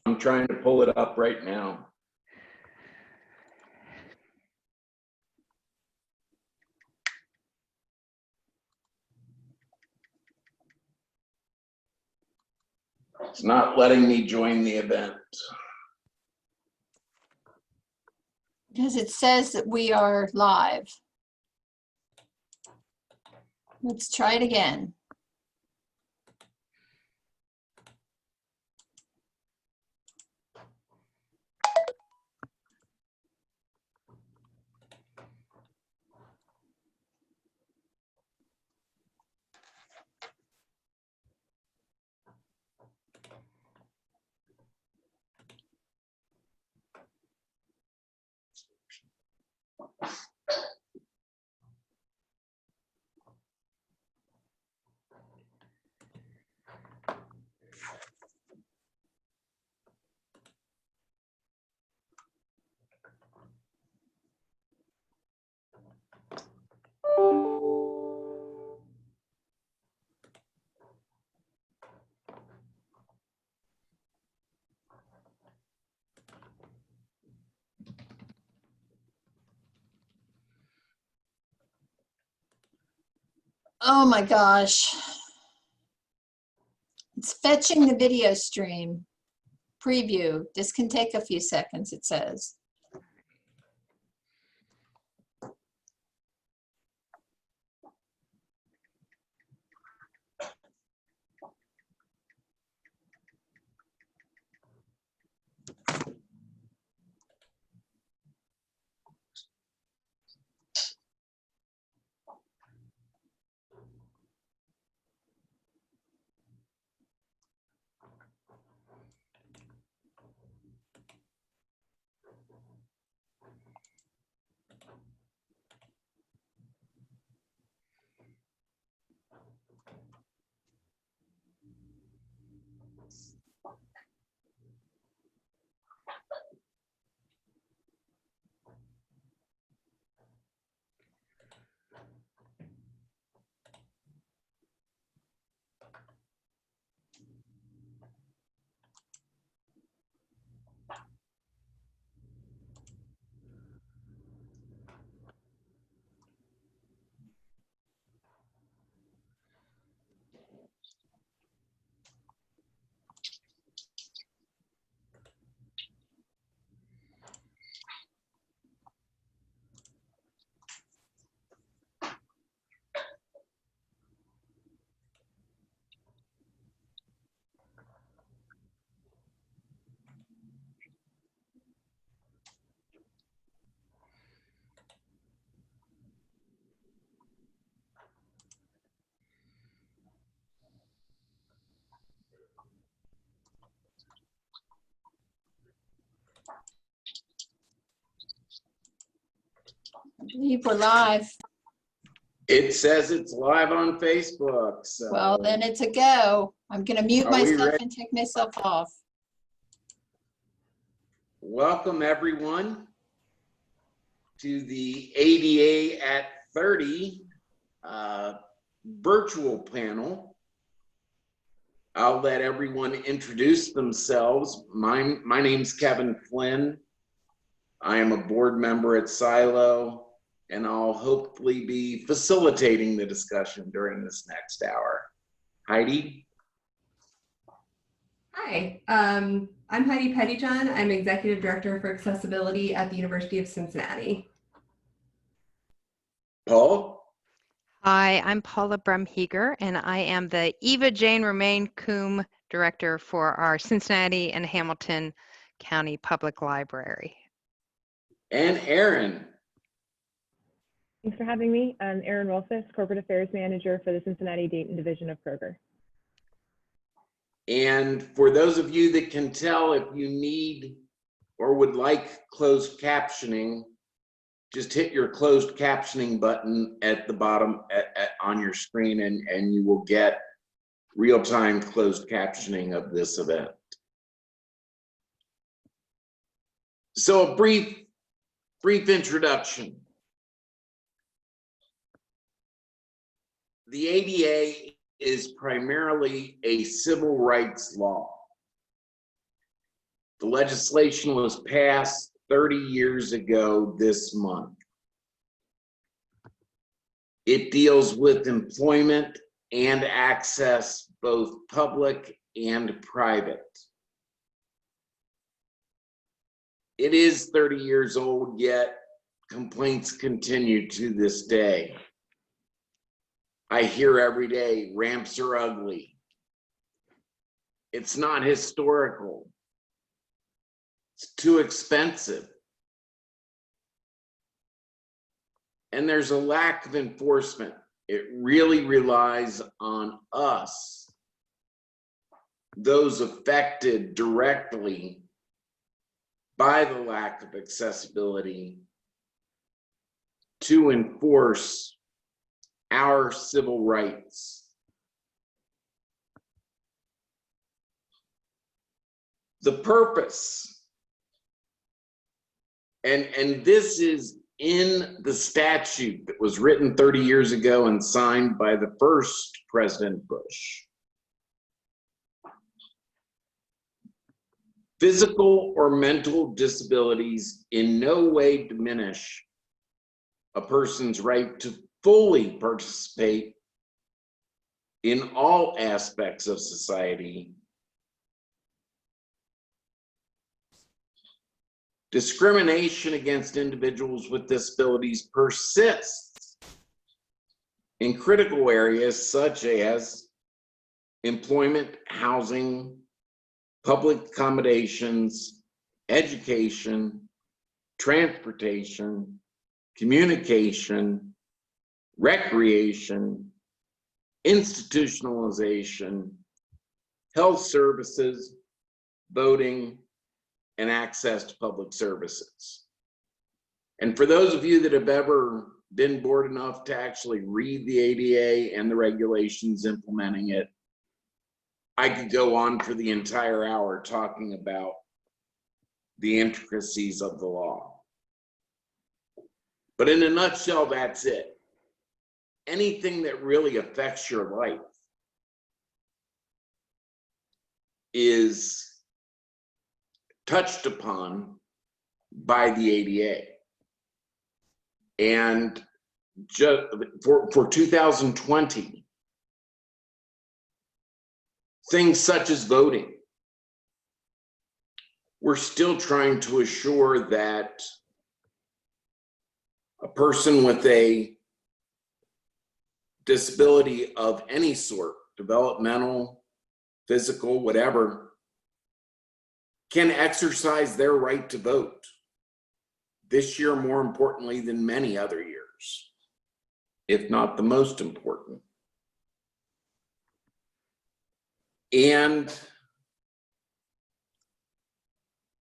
I'm trying to pull it up right now. It's not letting me join the event. Because it says that we are live. Let's try it again. Oh my gosh. It's fetching the video stream. Preview. This can take a few seconds, it says. I believe we're live. It says it's live on Facebook. So. Well, then it's a go. I'm going to mute myself and take myself off. Welcome, everyone, to the ADA at 30 virtual panel. I'll let everyone introduce themselves. My name's Kevin Flynn. I am a board member at Silo, and I'll hopefully be facilitating the discussion during this next hour. Heidi? Hi, I'm Heidi Pettyjohn. I'm Executive Director for Accessibility at the University of Cincinnati. Paul? Hi, I'm Paula Brehm-Heeger, and I am the Eva Jane Romaine Coombe Director for our Cincinnati and Hamilton County Public Library. And Erin? Thanks for having me. I'm Erin Rolfes, Corporate Affairs Manager for the Cincinnati Dayton Division of Kroger. And for those of you that can tell, if you need or would like closed captioning, just hit your closed captioning button at the bottom on your screen, and you will get real-time closed captioning of this event. So a brief introduction. The ADA is primarily a civil rights law. The legislation was passed 30 years ago this month. It deals with employment and access, both public and private. It is 30 years old, yet complaints continue to this day. I hear every day, ramps are ugly. It's not historical. It's too expensive. And there's a lack of enforcement. It really relies on us, those affected directly by the lack of accessibility, to enforce our civil rights. The purpose, and this is in the statute that was written 30 years ago and signed by the first President Bush. Physical or mental disabilities in no way diminish a person's right to fully participate in all aspects of society. Discrimination against individuals with disabilities persists in critical areas such as employment, housing, public accommodations, education, transportation, communication, recreation, institutionalization, health services, voting, and access to public services. And for those of you that have ever been bored enough to actually read the ADA and the regulations implementing it, I could go on for the entire hour talking about the intricacies of the law. But in a nutshell, that's it. Anything that really affects your life is touched upon by the ADA. And just for 2020, things such as voting, we're still trying to assure that a person with a disability of any sort, developmental, physical, whatever, can exercise their right to vote this year more importantly than many other years, if not the most important. And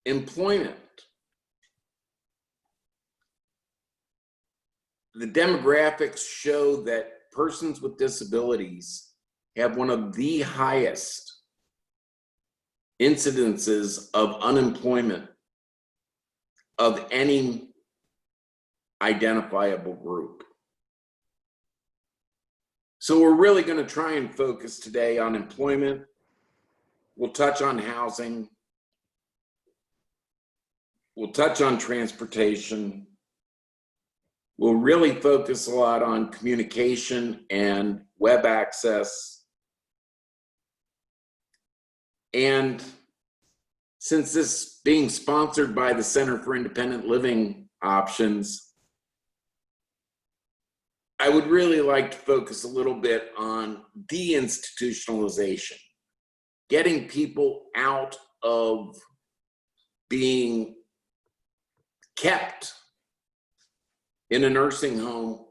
employment. The demographics show that persons with disabilities have one of the highest incidences of unemployment of any identifiable group. So we're really going to try and focus today on employment. We'll touch on housing. We'll touch on transportation. We'll really focus a lot on communication and web access. And since this being sponsored by the Center for Independent Living Options, I would really like to focus a little bit on deinstitutionalization, getting people out of being kept in a nursing home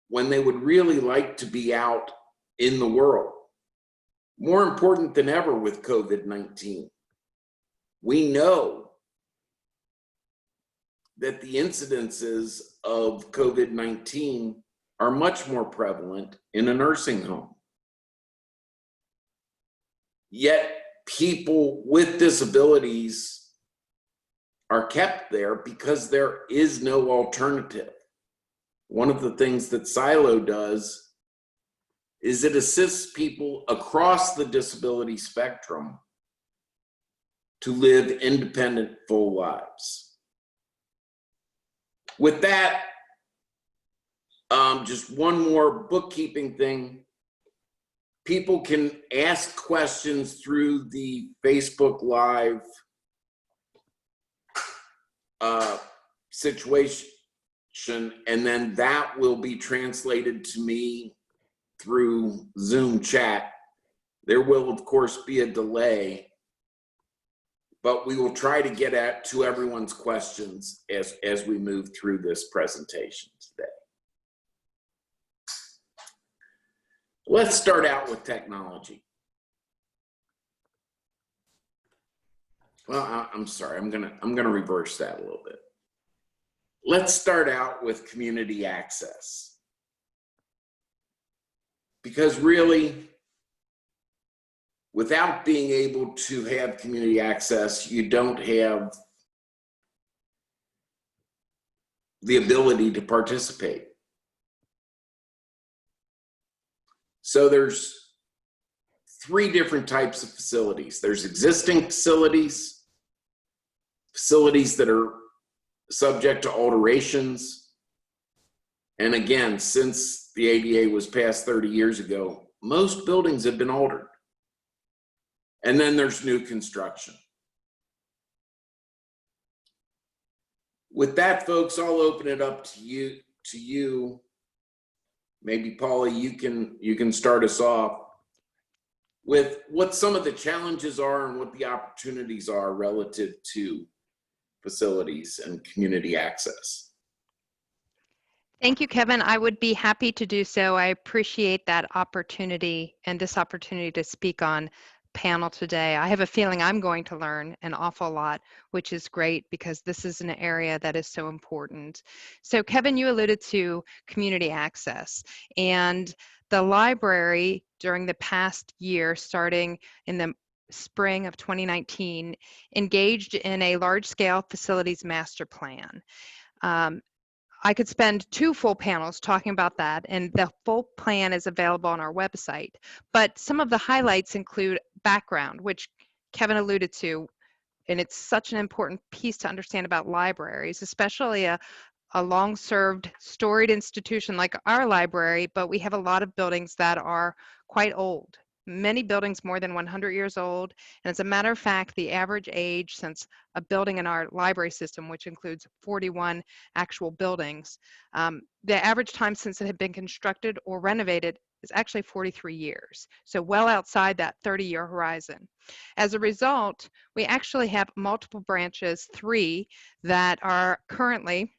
when they would really like to be out in the world. More important than ever with COVID-19, we know that the incidences of COVID-19 are much more prevalent in a nursing home. Yet people with disabilities are kept there because there is no alternative. One of the things that Silo does is it assists people across the disability spectrum to live independent, full lives. With that, just one more bookkeeping thing. People can ask questions through the Facebook Live situation, and then that will be translated to me through Zoom chat. There will, of course, be a delay, but we will try to get to everyone's questions as we move through this presentation today. Let's start out with technology. Well, I'm sorry, I'm gonna reverse that a little bit. Let's start out with community access. Because really, without being able to have community access, you don't have the ability to participate. So there's 3 different types of facilities. There's existing facilities, facilities that are subject to alterations. And again, since the ADA was passed 30 years ago, most buildings have been altered. And then there's new construction. With that, folks, I'll open it up to you. Maybe Paula, you can start us off with what some of the challenges are and what the opportunities are relative to facilities and community access. Thank you, Kevin. I would be happy to do so. I appreciate that opportunity and this opportunity to speak on panel today. I have a feeling I'm going to learn an awful lot, which is great because this is an area that is so important. So Kevin, you alluded to community access, and the library during the past year, starting in the spring of 2019, engaged in a large-scale facilities master plan. I could spend 2 full panels talking about that, and the full plan is available on our website. But some of the highlights include background, which Kevin alluded to, and it's such an important piece to understand about libraries, especially a long-served, storied institution like our library, but we have a lot of buildings that are quite old. Many buildings more than 100 years old. And as a matter of fact, the average age since a building in our library system, which includes 41 actual buildings, the average time since it had been constructed or renovated is actually 43 years. So well outside that 30-year horizon. As a result, we actually have multiple branches, 3 that are currently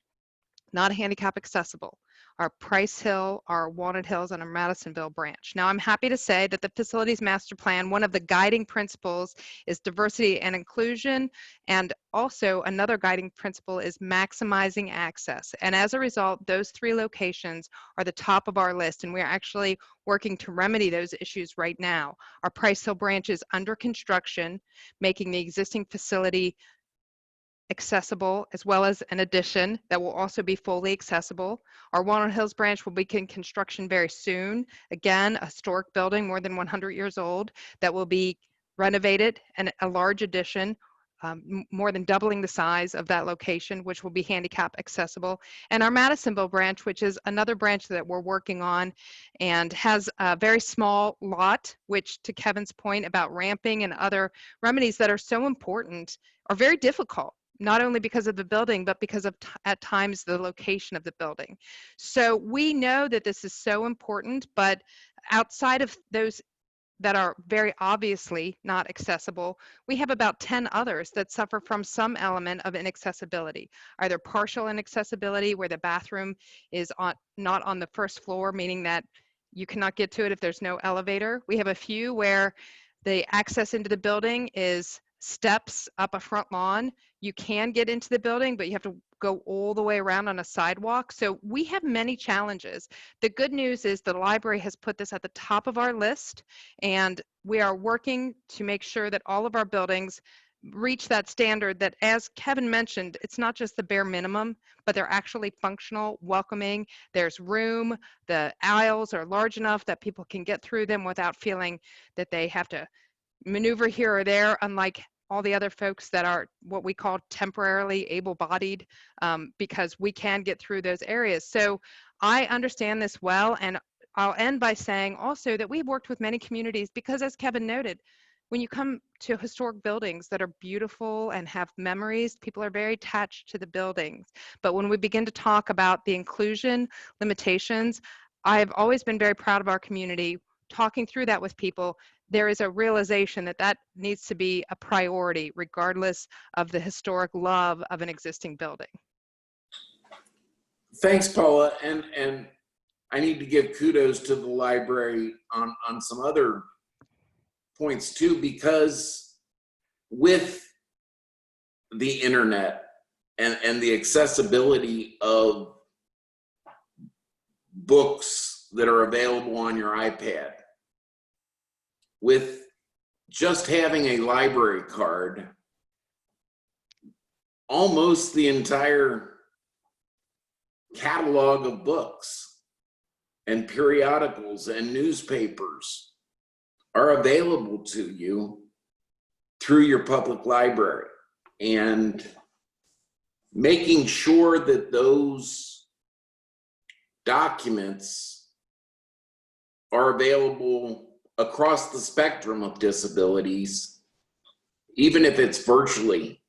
not handicap accessible. Our Price Hill, our Walnut Hills, and our Madisonville branch. Now, I'm happy to say that the Facilities Master Plan, one of the guiding principles is diversity and inclusion, and also another guiding principle is maximizing access. And as a result, those 3 locations are the top of our list, and we're actually working to remedy those issues right now. Our Price Hill branch is under construction, making the existing facility accessible, as well as an addition that will also be fully accessible. Our Walnut Hills branch will begin construction very soon. Again, a historic building more than 100 years old that will be renovated, and a large addition, more than doubling the size of that location, which will be handicap accessible. And our Madisonville branch, which is another branch that we're working on and has a very small lot, which, to Kevin's point about ramping and other remedies that are so important, are very difficult, not only because of the building, but because of, at times, the location of the building. So we know that this is so important, but outside of those that are very obviously not accessible, we have about 10 others that suffer from some element of inaccessibility, either partial inaccessibility where the bathroom is not on the first floor, meaning that you cannot get to it if there's no elevator. We have a few where the access into the building is steps up a front lawn. You can get into the building, but you have to go all the way around on a sidewalk. So we have many challenges. The good news is the library has put this at the top of our list, and we are working to make sure that all of our buildings reach that standard that, as Kevin mentioned, it's not just the bare minimum, but they're actually functional, welcoming. There's room. The aisles are large enough that people can get through them without feeling that they have to maneuver here or there, unlike all the other folks that are what we call temporarily able-bodied, because we can get through those areas. So I understand this well, and I'll end by saying also that we've worked with many communities because, as Kevin noted, when you come to historic buildings that are beautiful and have memories, people are very attached to the buildings. But when we begin to talk about the inclusion limitations, I've always been very proud of our community. Talking through that with people, there is a realization that that needs to be a priority regardless of the historic love of an existing building. Thanks, Paula. And I need to give kudos to the library on some other points too, because with the internet and the accessibility of books that are available on your iPad, with just having a library card, almost the entire catalog of books and periodicals and newspapers are available to you through your public library. And making sure that those documents are available across the spectrum of disabilities, even if it's virtually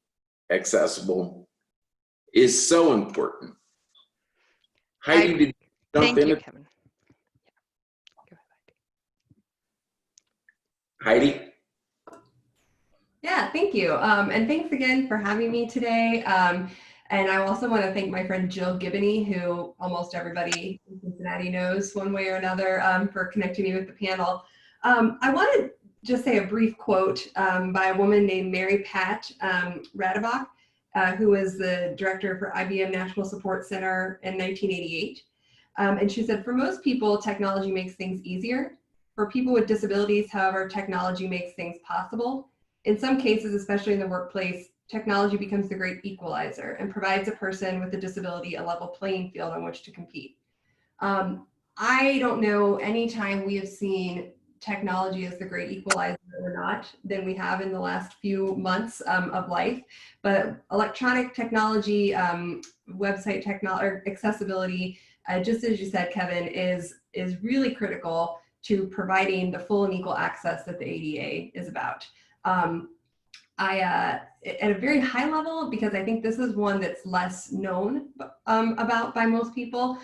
accessible, is so important. Heidi, did you jump Thank in? you, Kevin. Go ahead, Heidi? Yeah, thank you. And thanks again for having me today. And I also want to thank my friend Jill Gibney, who almost everybody in Cincinnati knows one way or another, for connecting me with the panel. I want to just say a brief quote by a woman named Mary Pat Radebach, who was the director for IBM National Support Center in 1988. And she said, "For most people, technology makes things easier. For people with disabilities, however, technology makes things possible. In some cases, especially in the workplace, technology becomes the great equalizer and provides a person with a disability a level playing field on which to compete." I don't know any time we have seen technology as the great equalizer or not than we have in the last few months of life. But electronic technology, website technology, or accessibility, just as you said, Kevin, is really critical to providing the full and equal access that the ADA is about. At a very high level, because I think this is one that's less known about by most people,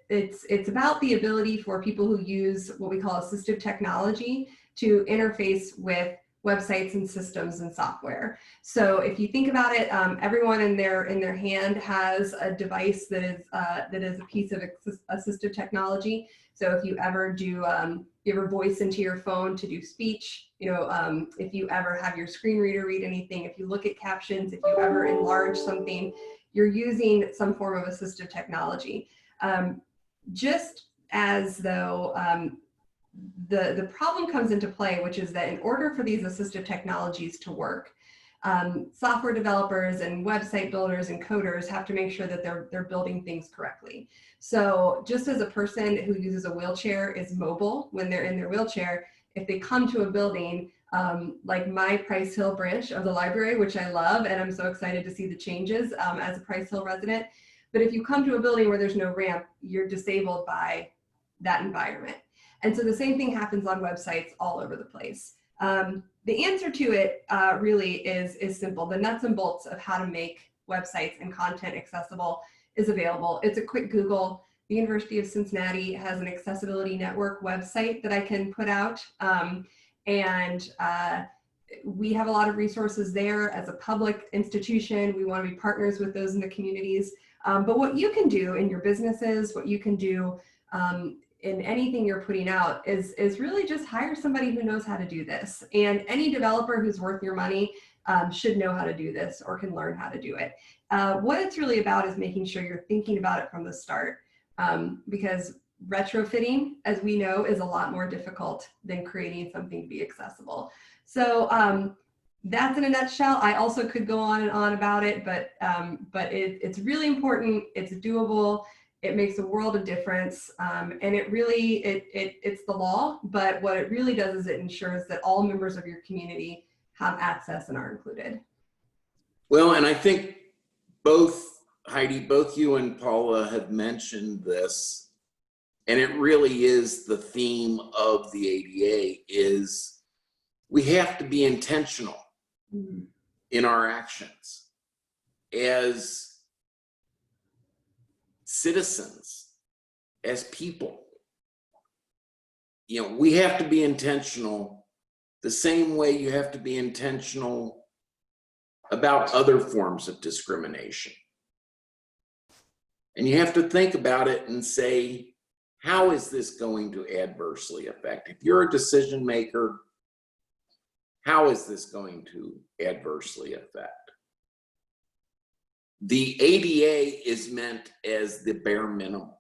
it's about the ability for people who use what we call assistive technology to interface with websites and systems and software. So if you think about it, everyone in their hand has a device that is a piece of assistive technology. So if you ever do, you ever voice into your phone to do speech, if you ever have your screen reader read anything, if you look at captions, if you ever enlarge something, you're using some form of assistive technology. Just as though the problem comes into play, which is that in order for these assistive technologies to work, software developers and website builders and coders have to make sure that they're building things correctly. So just as a person who uses a wheelchair is mobile when they're in their wheelchair, if they come to a building like my Price Hill branch of the library, which I love, and I'm so excited to see the changes as a Price Hill resident. But if you come to a building where there's no ramp, you're disabled by that environment. And so the same thing happens on websites all over the place. The answer to it really is simple. The nuts and bolts of how to make websites and content accessible is available. It's a quick Google. The University of Cincinnati has an accessibility network website that I can put out. We have a lot of resources there as a public institution. We want to be partners with those in the communities. But what you can do in your businesses, what you can do in anything you're putting out is really just hire somebody who knows how to do this. And any developer who's worth your money should know how to do this or can learn how to do it. What it's really about is making sure you're thinking about it from the start, because retrofitting, as we know, is a lot more difficult than creating something to be accessible. So that's in a nutshell. I also could go on and on about it, but it's really important. It's doable. It makes a world of difference, and it's the law. But what it really does is it ensures that all members of your community have access and are included. Well, and I think both, Heidi, both you and Paula have mentioned this, and it really is the theme of the ADA, is we have to be intentional in our actions as citizens, as people. You know, we have to be intentional the same way you have to be intentional about other forms of discrimination. And you have to think about it and say, how is this going to adversely affect? If you're a decision maker, how is this going to adversely affect? The ADA is meant as the bare minimum.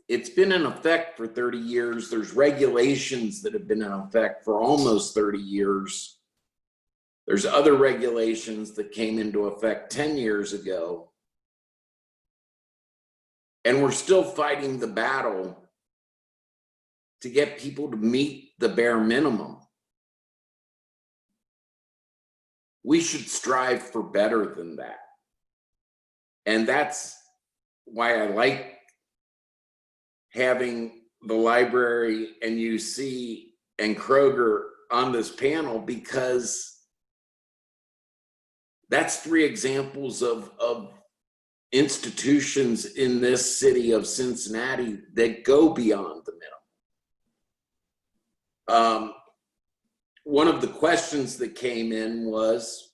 It's been in effect for 30 years. There's regulations that have been in effect for almost 30 years. There's other regulations that came into effect 10 years ago. And we're still fighting the battle to get people to meet the bare minimum. We should strive for better than that. And that's why I like having the library and UC and Kroger on this panel, because that's 3 examples of institutions in this city of Cincinnati that go beyond the minimum. One of the questions that came in was,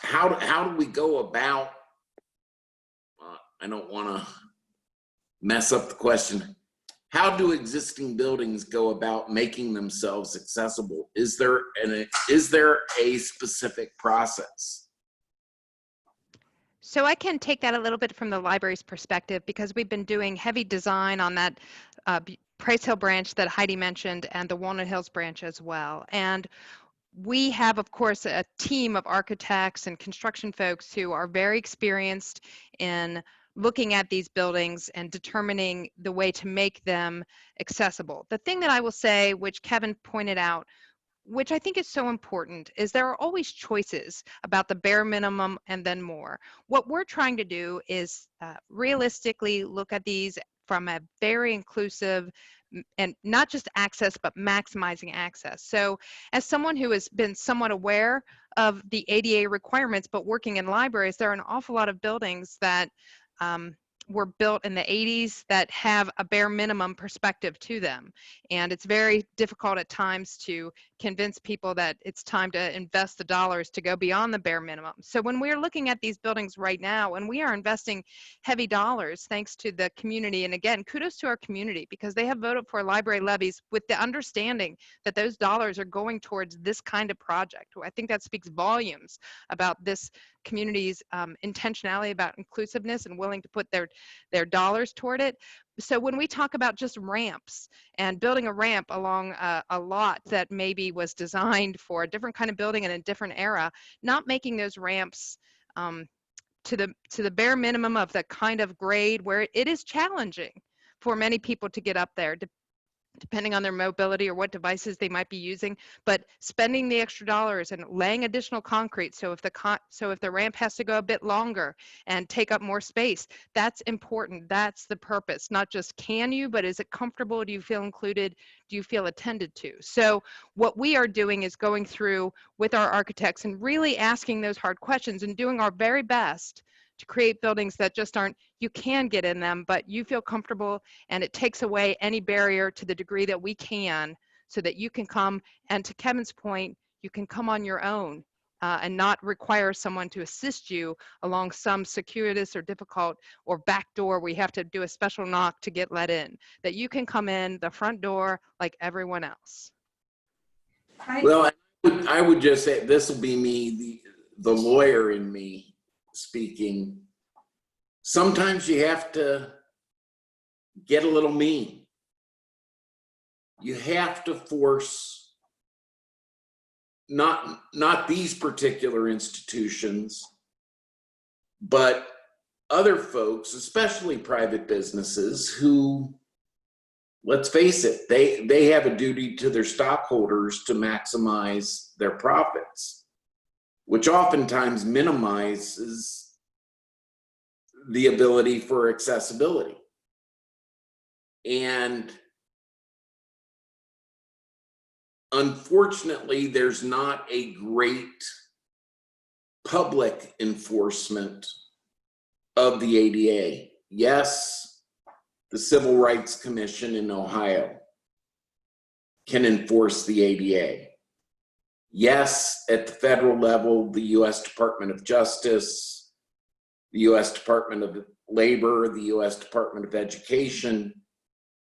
how do we go about, I don't want to mess up the question, how do existing buildings go about making themselves accessible? Is there a specific process? So I can take that a little bit from the library's perspective, because we've been doing heavy design on that Price Hill branch that Heidi mentioned and the Walnut Hills branch as well. And we have, of course, a team of architects and construction folks who are very experienced in looking at these buildings and determining the way to make them accessible. The thing that I will say, which Kevin pointed out, which I think is so important, is there are always choices about the bare minimum and then more. What we're trying to do is realistically look at these from a very inclusive and not just access, but maximizing access. So as someone who has been somewhat aware of the ADA requirements, but working in libraries, there are an awful lot of buildings that were built in the 80s that have a bare minimum perspective to them. And it's very difficult at times to convince people that it's time to invest the dollars to go beyond the bare minimum. So when we're looking at these buildings right now, and we are investing heavy dollars thanks to the community, and again, kudos to our community, because they have voted for library levies with the understanding that those dollars are going towards this kind of project. I think that speaks volumes about this community's intentionality about inclusiveness and willing to put their dollars toward it. So when we talk about just ramps and building a ramp along a lot that maybe was designed for a different kind of building in a different era, not making those ramps to the bare minimum of the kind of grade where it is challenging for many people to get up there, depending on their mobility or what devices they might be using, but spending the extra dollars and laying additional concrete, so if the ramp has to go a bit longer and take up more space, that's important. That's the purpose. Not just can you, but is it comfortable? Do you feel included? Do you feel attended to? So what we are doing is going through with our architects and really asking those hard questions and doing our very best to create buildings that just aren't, you can get in them, but you feel comfortable, and it takes away any barrier to the degree that we can, so that you can come, and to Kevin's point, you can come on your own and not require someone to assist you along some circuitous or difficult or back door where you have to do a special knock to get let in, that you can come in the front door like everyone else. Well, I would just say, this will be me, the lawyer in me speaking. Sometimes you have to get a little mean. You have to force not these particular institutions, but other folks, especially private businesses, who let's face it, they have a duty to their stockholders to maximize their profits, which oftentimes minimizes the ability for accessibility. And unfortunately, there's not a great public enforcement of the ADA. Yes, the Civil Rights Commission in Ohio can enforce the ADA. Yes, at the federal level, the US Department of Justice, the US Department of Labor, the US Department of Education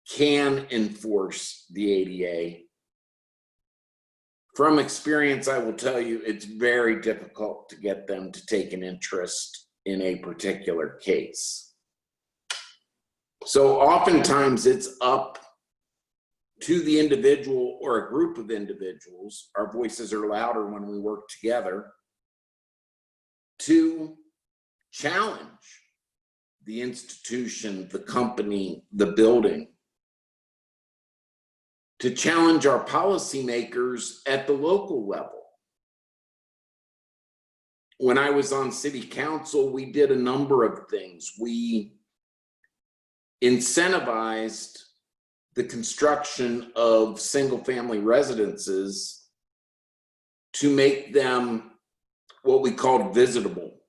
can enforce the ADA. From experience, I will tell you, it's very difficult to get them to take an interest in a particular case. So oftentimes it's up to the individual or a group of individuals, our voices are louder when we work together, to challenge the institution, the company, the building, to challenge our policymakers at the local level. When I was on city council, we did a number of things. We incentivized the construction of single-family residences to make them what we called visitable.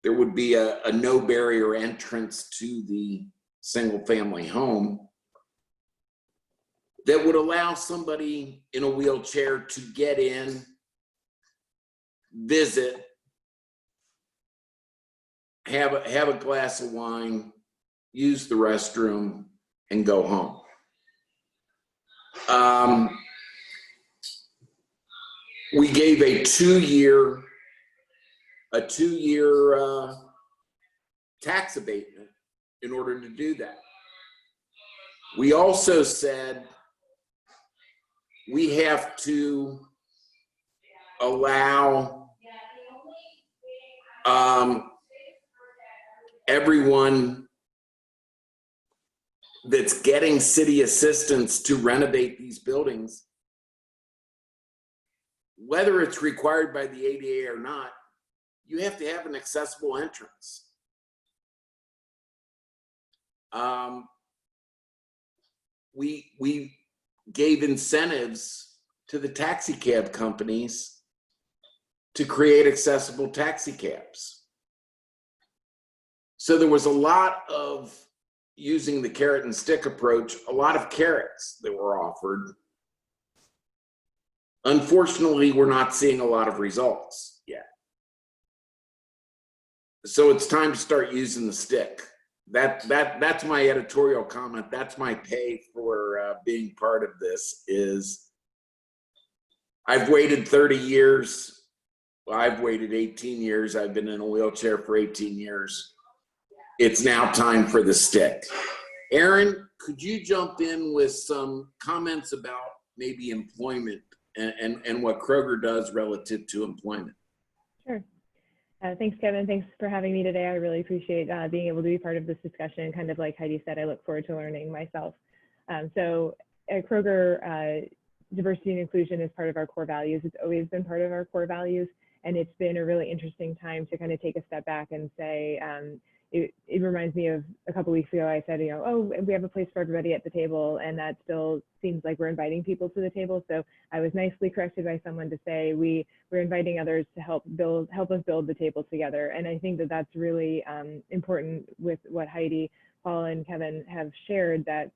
There would be a no barrier entrance to the single-family home that would allow somebody in a wheelchair to get in, visit, have a glass of wine, use the restroom, and go home. We gave a two-year tax abatement in order to do that. We also said we have to allow everyone that's getting city assistance to renovate these buildings, whether it's required by the ADA or not, you have to have an accessible entrance. We gave incentives to the taxi cab companies to create accessible taxi cabs. So there was a lot of using the carrot and stick approach, a lot of carrots that were offered. Unfortunately, we're not seeing a lot of results yet. So it's time to start using the stick. That's my editorial comment. That's my pay for being part of this. Is I've waited 30 years. Well, I've waited 18 years. I've been in a wheelchair for 18 years. It's now time for the stick. Erin, could you jump in with some comments about maybe employment and what Kroger does relative to employment? Sure. Thanks, Kevin. Thanks for having me today. I really appreciate being able to be part of this discussion. Kind of like Heidi said, I look forward to learning myself. So at Kroger, diversity and inclusion is part of our core values. It's always been part of our core values. And it's been a really interesting time to kind of take a step back and say, it reminds me of a couple weeks ago, I said, oh, we have a place for everybody at the table, and that still seems like we're inviting people to the table. So I was nicely corrected by someone to say we're inviting others to help us build the table together. And I think that that's really important with what Heidi, Paula, and Kevin have shared, that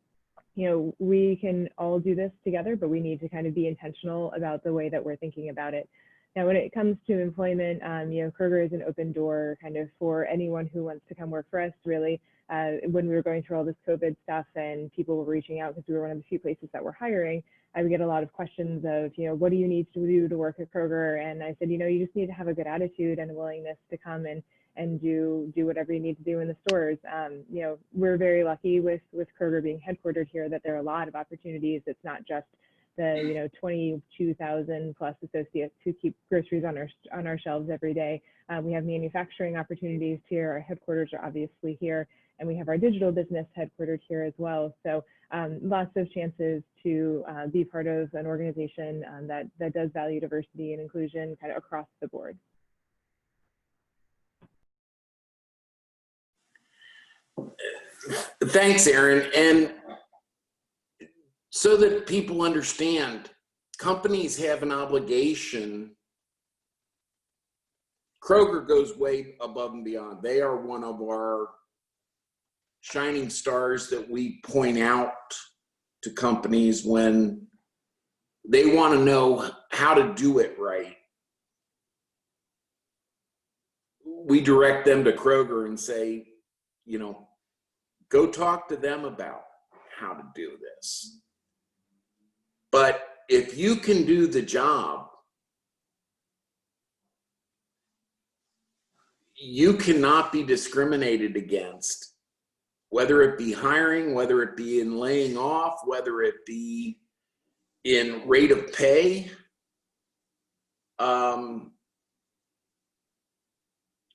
we can all do this together, but we need to kind of be intentional about the way that we're thinking about it. Now, when it comes to employment, Kroger is an open door kind of for anyone who wants to come work for us, really. When we were going through all this COVID stuff and people were reaching out because we were one of the few places that were hiring, I would get a lot of questions of, what do you need to do to work at Kroger? And I said, you just need to have a good attitude and a willingness to come and do whatever you need to do in the stores. We're very lucky with Kroger being headquartered here that there are a lot of opportunities. It's not just the 22,000 plus associates who keep groceries on our shelves every day. We have manufacturing opportunities here. Our headquarters are obviously here, and we have our digital business headquartered here as well. So lots of chances to be part of an organization that does value diversity and inclusion kind of across the board. Thanks, Erin. And so that people understand, companies have an obligation. Kroger goes way above and beyond. They are one of our shining stars that we point out to companies when they want to know how to do it right. We direct them to Kroger and say, you know, go talk to them about how to do this. But if you can do the job, you cannot be discriminated against, whether it be hiring, whether it be in laying off, whether it be in rate of pay.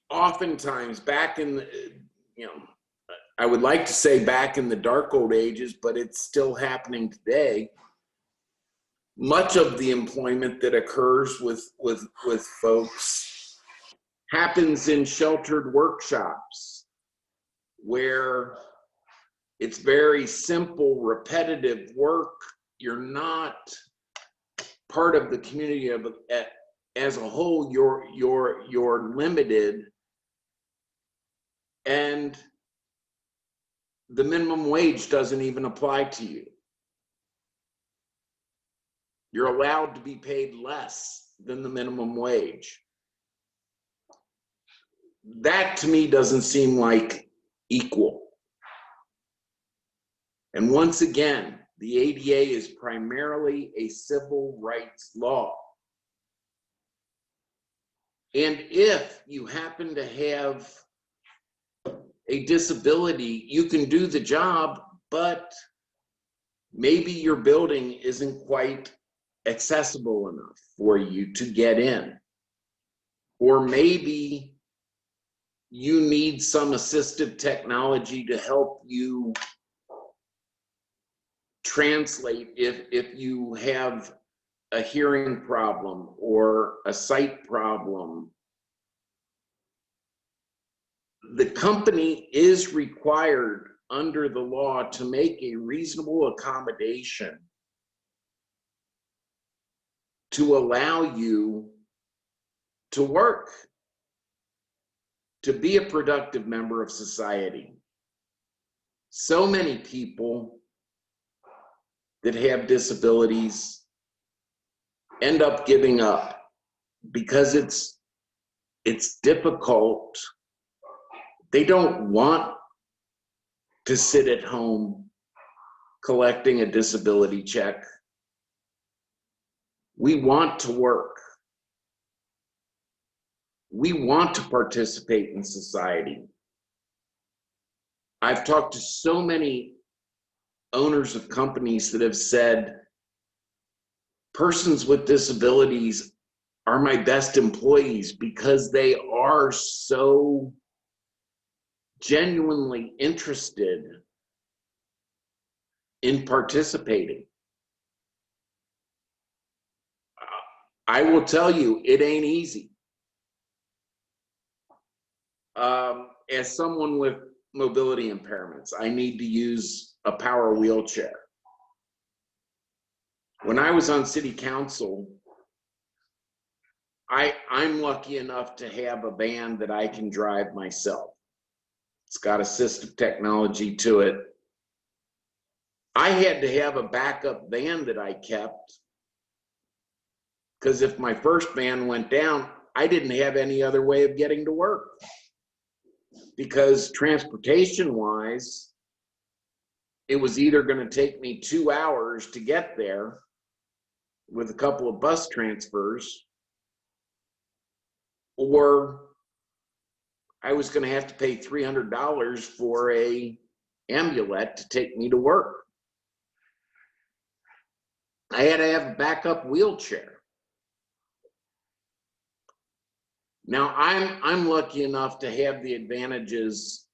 Oftentimes back in the, you know, I would like to say back in the dark old ages, but it's still happening today. Much of the employment that occurs with folks happens in sheltered workshops where it's very simple, repetitive work. You're not part of the community as a whole. You're limited, and the minimum wage doesn't even apply to you. You're allowed to be paid less than the minimum wage. That to me doesn't seem like equal. And once again, the ADA is primarily a civil rights law. And if you happen to have a disability, you can do the job, but maybe your building isn't quite accessible enough for you to get in. Or maybe you need some assistive technology to help you translate if you have a hearing problem or a sight problem. The company is required under the law to make a reasonable accommodation to allow you to work, to be a productive member of society. So many people that have disabilities end up giving up because it's difficult. They don't want to sit at home collecting a disability check. We want to work. We want to participate in society. I've talked to so many owners of companies that have said, persons with disabilities are my best employees because they are so genuinely interested in participating. I will tell you, it ain't easy. As someone with mobility impairments, I need to use a power wheelchair. When I was on city council, I'm lucky enough to have a van that I can drive myself. It's got assistive technology to it. I had to have a backup van that I kept because if my first van went down, I didn't have any other way of getting to work. Because transportation-wise, it was either going to take me 2 hours to get there with a couple of bus transfers, or I was going to have to pay $300 for a ambulette to take me to work. I had to have a backup wheelchair. Now I'm lucky enough to have the advantages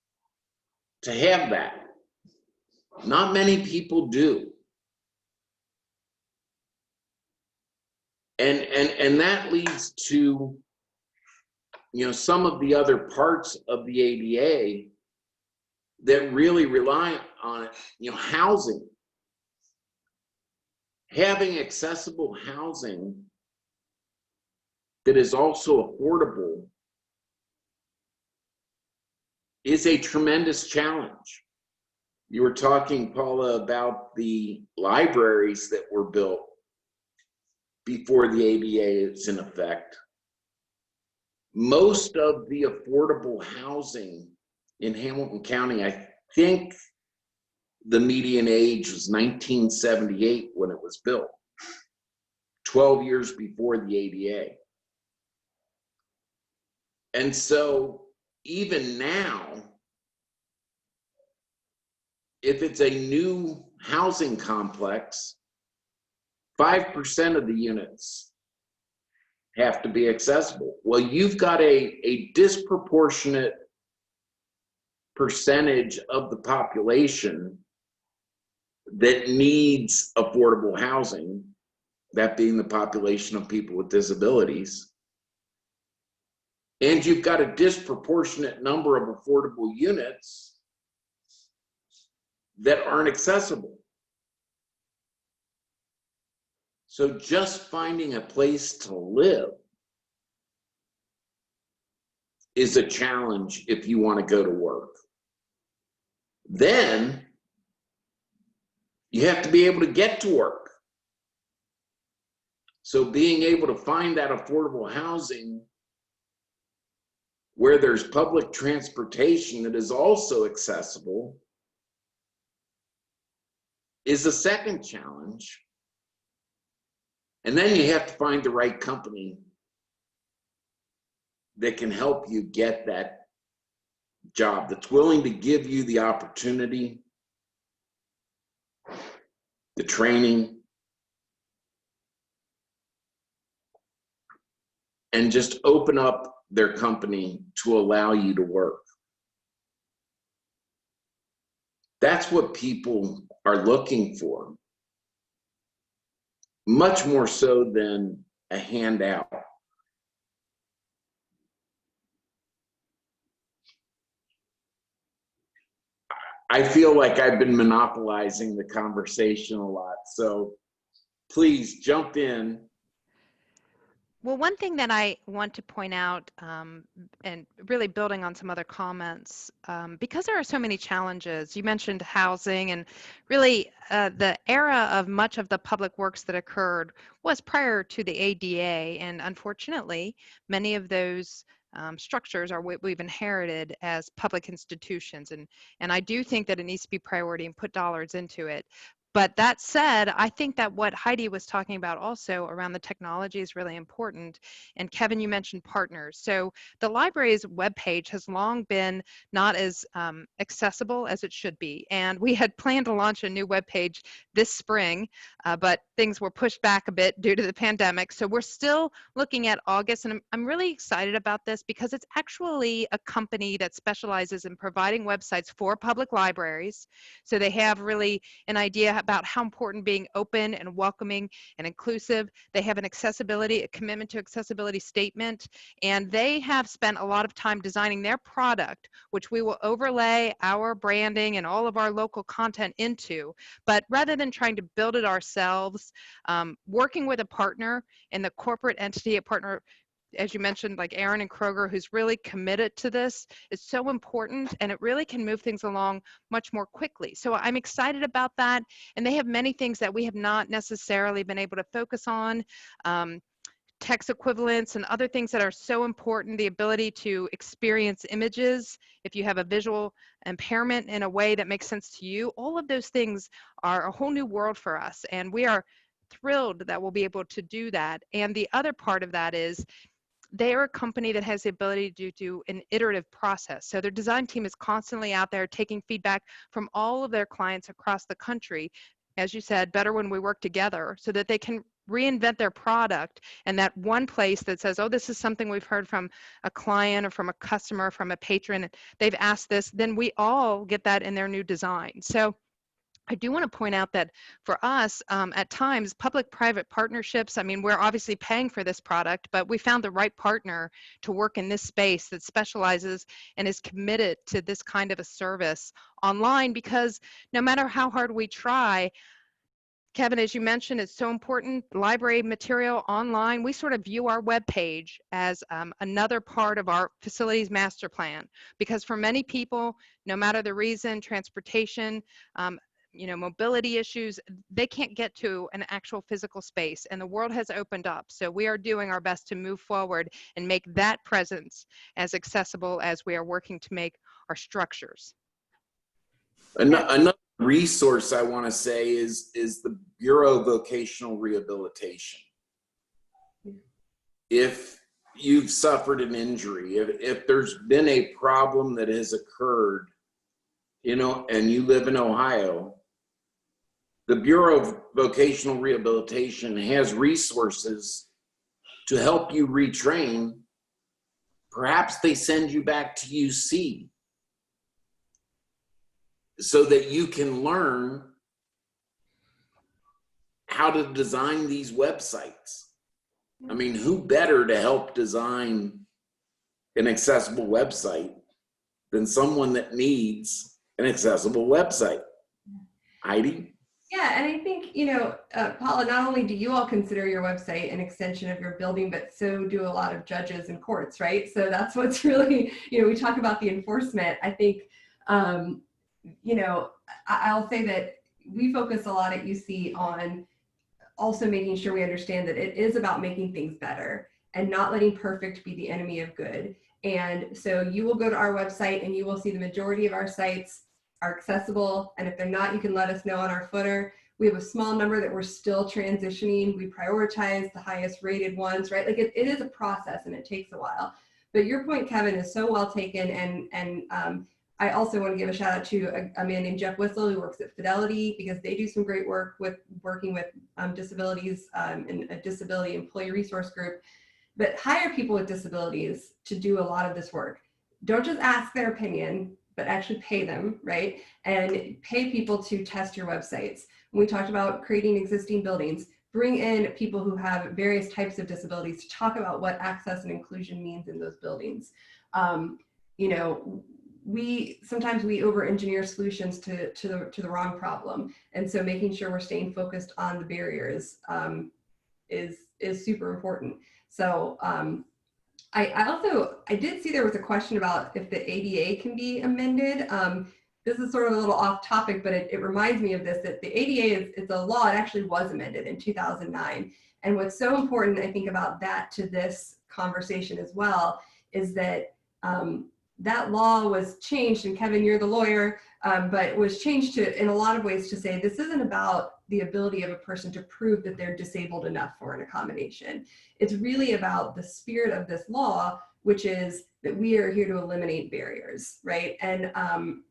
to have that. Not many people do. And that leads to, you know, some of the other parts of the ADA that really rely on it, you know, housing. Having accessible housing that is also affordable is a tremendous challenge. You were talking, Paula, about the libraries that were built before the ADA is in effect. Most of the affordable housing in Hamilton County, I think the median age was 1978 when it was built, 12 years before the ADA. And so even now, if it's a new housing complex, 5% of the units have to be accessible. Well, you've got a disproportionate percentage of the population that needs affordable housing, that being the population of people with disabilities. And you've got a disproportionate number of affordable units that aren't accessible. So just finding a place to live is a challenge if you want to go to work. Then you have to be able to get to work. So being able to find that affordable housing where there's public transportation that is also accessible is a second challenge. And then you have to find the right company that can help you get that job, that's willing to give you the opportunity, the training, and just open up their company to allow you to work. That's what people are looking for, much more so than a handout. I feel like I've been monopolizing the conversation a lot, so please jump in. Well, one thing that I want to point out, and really building on some other comments, because there are so many challenges, you mentioned housing, and really the era of much of the public works that occurred was prior to the ADA, and unfortunately, many of those structures are what we've inherited as public institutions, and I do think that it needs to be priority and put dollars into it. But that said, I think that what Heidi was talking about also around the technology is really important. And Kevin, you mentioned partners. So the library's webpage has long been not as accessible as it should be. And we had planned to launch a new webpage this spring, but things were pushed back a bit due to the pandemic. So we're still looking at August. And I'm really excited about this because it's actually a company that specializes in providing websites for public libraries. So they have really an idea about how important being open and welcoming and inclusive. They have a commitment to accessibility statement, and they have spent a lot of time designing their product, which we will overlay our branding and all of our local content into. But rather than trying to build it ourselves, working with a partner in the corporate entity, a partner, as you mentioned, like Erin and Kroger, who's really committed to this, is so important, and it really can move things along much more quickly. So I'm excited about that, and they have many things that we have not necessarily been able to focus on, text equivalents and other things that are so important, the ability to experience images if you have a visual impairment in a way that makes sense to you. All of those things are a whole new world for us, and we are thrilled that we'll be able to do that. And the other part of that is they are a company that has the ability to do an iterative process. So their design team is constantly out there taking feedback from all of their clients across the country. As you said, better when we work together so that they can reinvent their product, and that one place that says, oh, this is something we've heard from a client or from a customer, from a patron, they've asked this, then we all get that in their new design. So I do want to point out that for us, at times, public-private partnerships, I mean, we're obviously paying for this product, but we found the right partner to work in this space that specializes and is committed to this kind of a service online, because no matter how hard we try, Kevin, as you mentioned, it's so important, library material online, we sort of view our webpage as another part of our facilities master plan, because for many people, no matter the reason, transportation, mobility issues, they can't get to an actual physical space, and the world has opened up. So we are doing our best to move forward and make that presence as accessible as we are working to make our structures. Another resource I want to say is the Bureau of Vocational Rehabilitation. If you've suffered an injury, if there's been a problem that has occurred, and you live in Ohio, the Bureau of Vocational Rehabilitation has resources to help you retrain. Perhaps they send you back to UC so that you can learn how to design these websites. I mean, who better to help design an accessible website than someone that needs an accessible website? Heidi? Yeah, and I think, Paula, not only do you all consider your website an extension of your building, but so do a lot of judges and courts, right? So that's what's really, we talk about the enforcement. I think, I'll say that we focus a lot at UC on also making sure we understand that it is about making things better and not letting perfect be the enemy of good. And so you will go to our website and you will see the majority of our sites are accessible, and if they're not, you can let us know on our footer. We have a small number that we're still transitioning. We prioritize the highest rated ones, right? Like it is a process and it takes a while. But your point, Kevin, is so well taken, and I also want to give a shout out to a man named Jeff Whistle who works at Fidelity, because they do some great work with working with disabilities and a disability employee resource group. But hire people with disabilities to do a lot of this work. Don't just ask their opinion, but actually pay them, right? And pay people to test your websites. When we talked about creating existing buildings, bring in people who have various types of disabilities to talk about what access and inclusion means in those buildings. Sometimes we over-engineer solutions to the wrong problem. And so making sure we're staying focused on the barriers is super important. So I did see there was a question about if the ADA can be amended. This is sort of a little off topic, but it reminds me of this, that the ADA is a law. It actually was amended in 2009. And what's so important, I think, about that to this conversation as well, is that that law was changed, and Kevin, you're the lawyer, but it was changed in a lot of ways to say this isn't about the ability of a person to prove that they're disabled enough for an accommodation. It's really about the spirit of this law, which is that we are here to eliminate barriers, right? And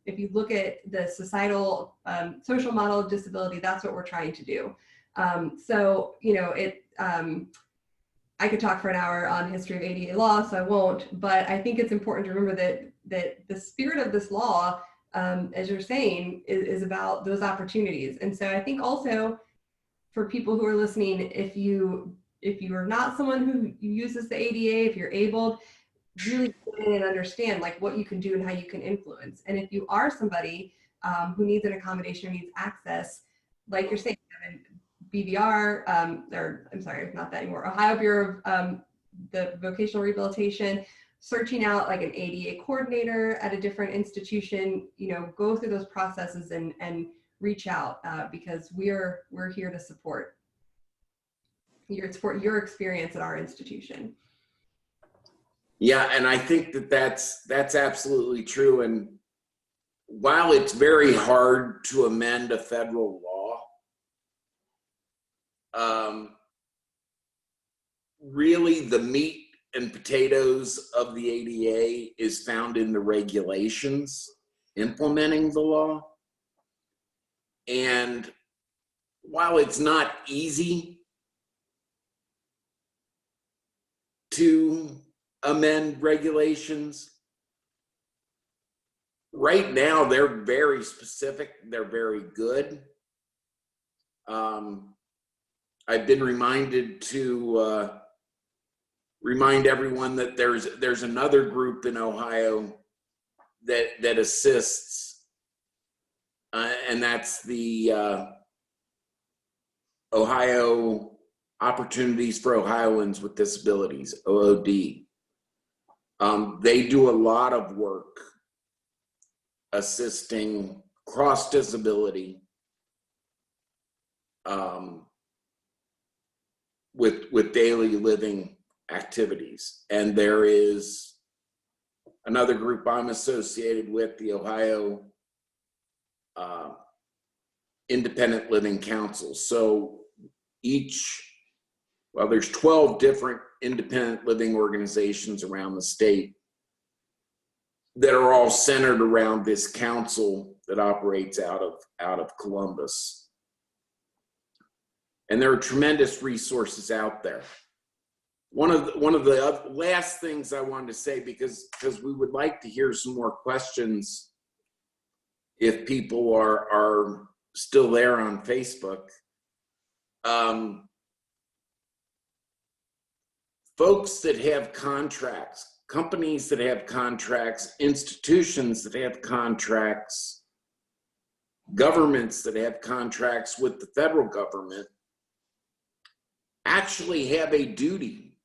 if you look at the societal social model of disability, that's what we're trying to do. I could talk for an hour on history of ADA law, so I won't, but I think it's important to remember that the spirit of this law, as you're saying, is about those opportunities. And so I think also for people who are listening, if you are not someone who uses the ADA, if you're able, really get in and understand like what you can do and how you can influence. And if you are somebody who needs an accommodation or needs access, like you're saying, Kevin, BVR, or I'm sorry, not that anymore, Ohio Bureau of the Vocational Rehabilitation, searching out like an ADA coordinator at a different institution, go through those processes and reach out because we're here to support your experience at our institution. Yeah, and I think that's absolutely true. And while it's very hard to amend a federal law, really the meat and potatoes of the ADA is found in the regulations implementing the law. And while it's not easy, to amend regulations. Right now, they're very specific. They're very good. I've been reminded to remind everyone that there's another group in Ohio that assists, and that's the Ohio Opportunities for Ohioans with Disabilities, OOD. They do a lot of work assisting cross disability with daily living activities. And there is another group I'm associated with, the Ohio Independent Living Council. So there's 12 different independent living organizations around the state that are all centered around this council that operates out of Columbus. And there are tremendous resources out there. One of the last things I wanted to say, because we would like to hear some more questions if people are still there on Facebook. Folks that have contracts, companies that have contracts, institutions that have contracts, governments that have contracts with the federal government actually have a duty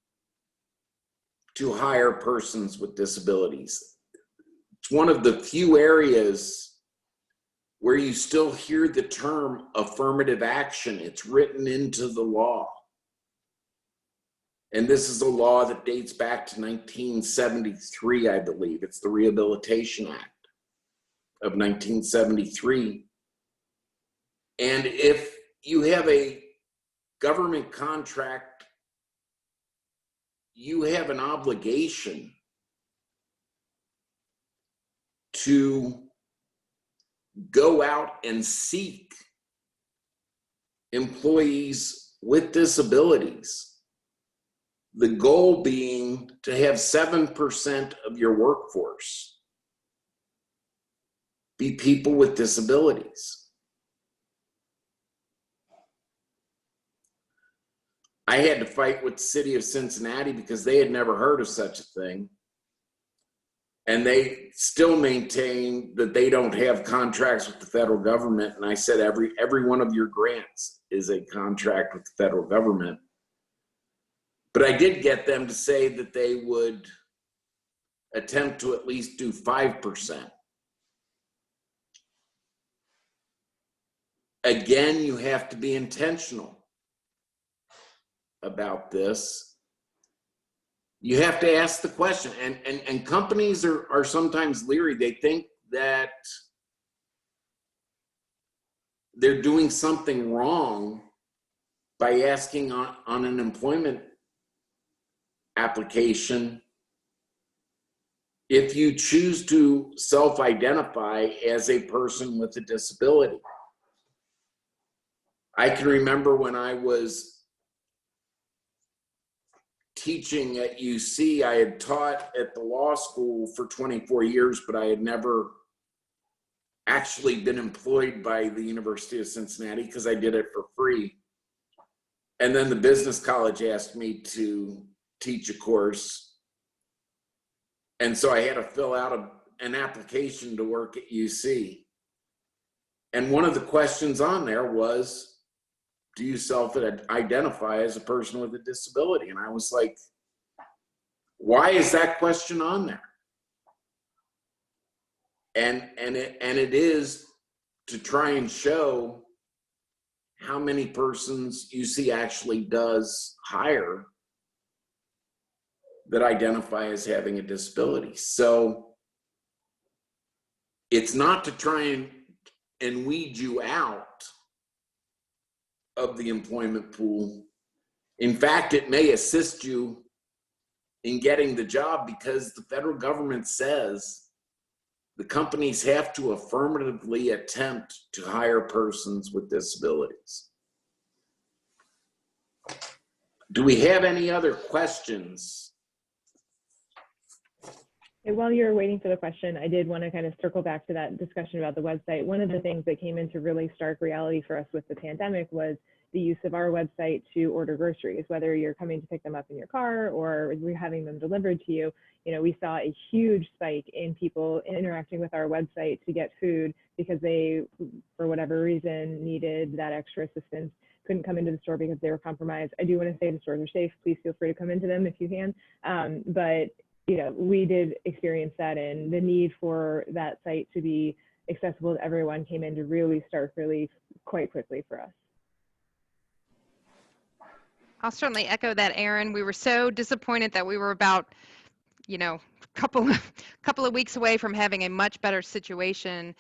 to hire persons with disabilities. It's one of the few areas where you still hear the term affirmative action. It's written into the law. And this is a law that dates back to 1973, I believe. It's the Rehabilitation Act of 1973. And if you have a government contract, you have an obligation to go out and seek employees with disabilities. The goal being to have 7% of your workforce be people with disabilities. I had to fight with the City of Cincinnati because they had never heard of such a thing. And they still maintain that they don't have contracts with the federal government. And I said, every one of your grants is a contract with the federal government. But I did get them to say that they would attempt to at least do 5%. Again, you have to be intentional about this. You have to ask the question, and companies are sometimes leery. They think that they're doing something wrong by asking on an employment application if you choose to self-identify as a person with a disability. I can remember when I was teaching at UC, I had taught at the law school for 24 years, but I had never actually been employed by the University of Cincinnati because I did it for free. And then the business college asked me to teach a course. And so I had to fill out an application to work at UC. And one of the questions on there was, do you self-identify as a person with a disability? And I was like, why is that question on there? And it is to try and show how many persons UC actually does hire that identify as having a disability. So it's not to try and weed you out of the employment pool. In fact, it may assist you in getting the job because the federal government says the companies have to affirmatively attempt to hire persons with disabilities. Do we have any other questions And while you're waiting for the question, I did want to kind of circle back to that discussion about the website. One of the things that came into really stark reality for us with the pandemic was the use of our website to order groceries, whether you're coming to pick them up in your car or we're having them delivered to you. You know, we saw a huge spike in people interacting with our website to get food because they, for whatever reason, needed that extra assistance, couldn't come into the store because they were compromised. I do want to say the stores are safe. Please feel free to come into them if you can. But you know, we did experience that, and the need for that site to be accessible to everyone came into really stark relief quite quickly for us. I'll certainly echo that, Erin. We were so disappointed that we were about, you know, couple of weeks away from having a much better situation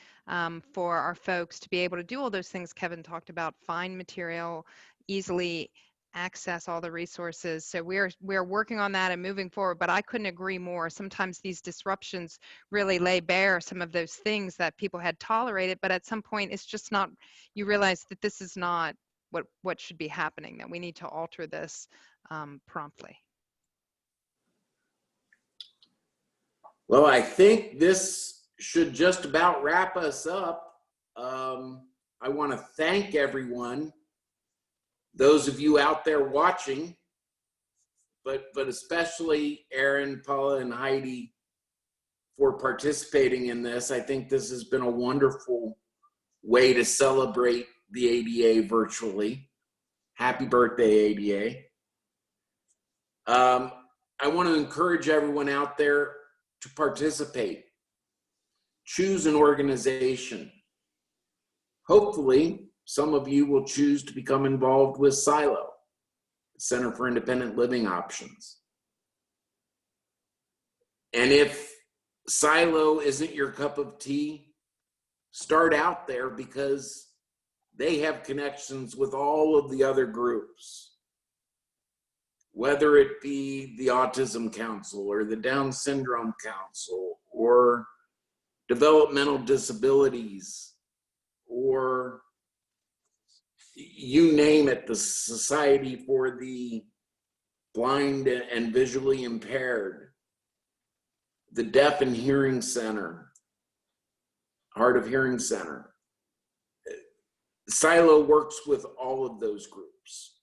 for our folks to be able to do all those things Kevin talked about, find material, easily access all the resources. So we're working on that and moving forward, but I couldn't agree more. Sometimes these disruptions really lay bare some of those things that people had tolerated, but at some point it's just not, you realize that this is not what should be happening, that we need to alter this promptly. Well, I think this should just about wrap us up. I want to thank everyone, those of you out there watching, but especially Erin, Paula, and Heidi for participating in this. I think this has been a wonderful way to celebrate the ADA virtually. Happy birthday, ADA. I want to encourage everyone out there to participate. Choose an organization. Hopefully, some of you will choose to become involved with Silo, Center for Independent Living Options. And if Silo isn't your cup of tea, start out there, because they have connections with all of the other groups, whether it be the Autism Council or the Down Syndrome Council or developmental disabilities, or you name it, the Society for the Blind and Visually Impaired, the Deaf and Hearing Center, Hard of Hearing Center. Silo works with all of those groups.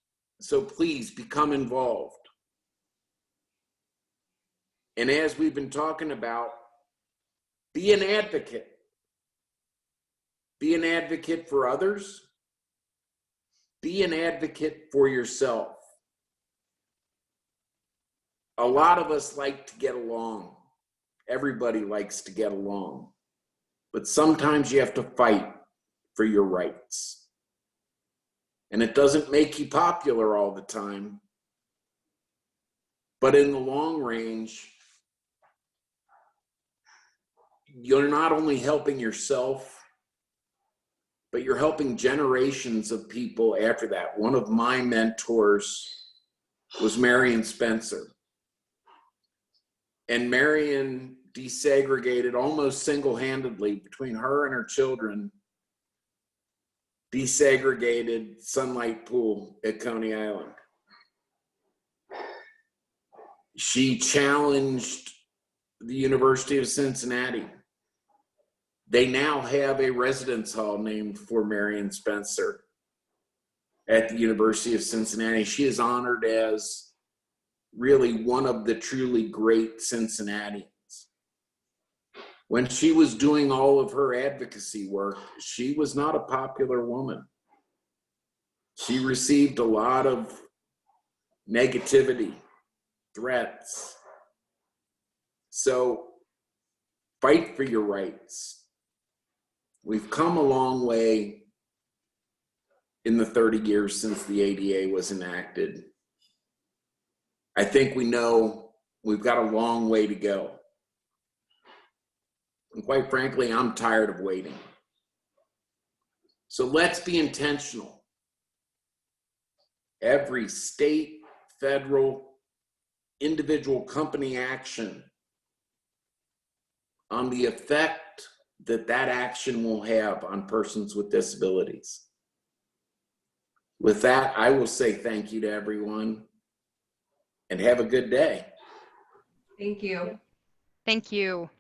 So please become involved. And as we've been talking about, be an advocate. Be an advocate for others. Be an advocate for yourself. A lot of us like to get along. Everybody likes to get along. But sometimes you have to fight for your rights. And it doesn't make you popular all the time. But in the long range, you're not only helping yourself, but you're helping generations of people after that. One of my mentors was Marion Spencer. And Marion desegregated almost single-handedly between her and her children, desegregated Sunlight Pool at Coney Island. She challenged the University of Cincinnati. They now have a residence hall named for Marion Spencer at the University of Cincinnati. She is honored as really one of the truly great Cincinnatians. When she was doing all of her advocacy work, she was not a popular woman. She received a lot of negativity, threats. So fight for your rights. We've come a long way in the 30 years since the ADA was enacted. I think we know we've got a long way to go. And quite frankly, I'm tired of waiting. So let's be intentional. Every state, federal, individual company action on the effect that action will have on persons with disabilities. With that, I will say thank you to everyone and have a good day. Thank you. Thank you.